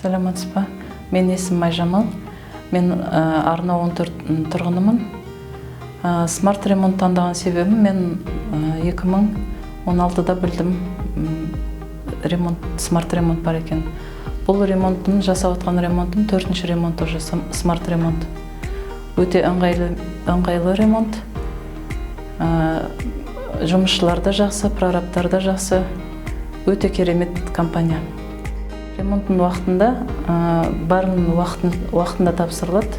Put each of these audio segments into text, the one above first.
Саламатсыз ба? Мен есімім Майжамал. Мен Арна 14 тұрғынымын. Смарт ремонт таңдаған себебім мен 2016-да білдім смарт ремонт бар екен. Бұл ремонттың жасап отқан ремонттың 4-ші ремонты уже смарт ремонт. Өте ыңғайлы ремонт. Жұмысшылар да жақсы, прорабтар да жақсы. Өте керемет компания. Ремонттың уақытында барын уақытында тапсырылады.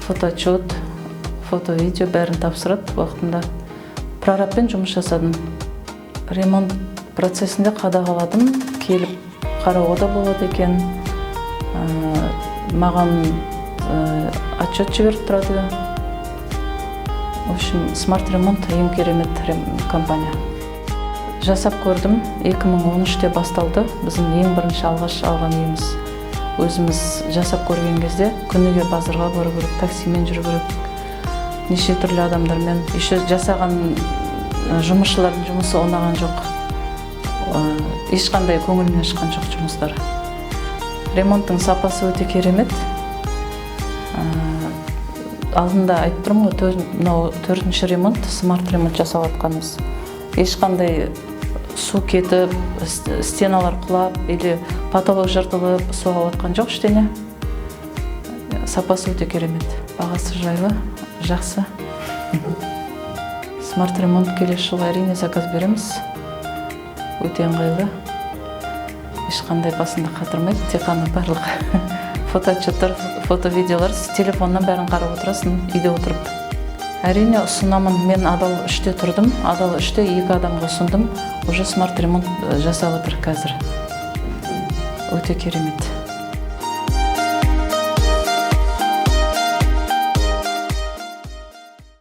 Фотоотчет, фото-видео бәрін тапсырады уақытында. Прорабпен жұмыс жасадым. Ремонт процесінде қадағаладым, келіп қарауға да болады екен. Маған отчет жіберіп тұрады. В общем, смарт ремонт ең керемет компания. Жасап көрдім, 2013-те басталды. Біздің ең бірінші алғаш алған үйіміз. Өзіміз жасап көрген кезде күніге базарға бару керек, таксимен жүру керек. Неше түрлі адамдармен. Еще жасаған жұмысшылардың жұмысы ұнаған жоқ. Ешқандай көңілімнен шыққан жоқ жұмыстар. Ремонттың сапасы өте керемет. Алдында айтып тұрмын ғой, 4-ші ремонт, смарт ремонт жасап жатқанымыз. Ешқандай су кетіп, стеналар құлап, или потолок жыртылып, соғып жатқан жоқ ештеңе. Сапасы өте керемет. Бағасы жайлы, жақсы. Смарт ремонт келесі жылы әрине заказ береміз. Өте ыңғайлы. Ешқандай басында қатырмайды, тек қана барлық фотоотчеттер, фото-видеолар, телефоннан бәрін қарап отырасың, үйде отырып. Әрине ұсынамын, мен адал 3-те тұрдым, адал 3-те 2 адамға ұсындым, уже смарт ремонт жасап отыр қазір. Өте керемет.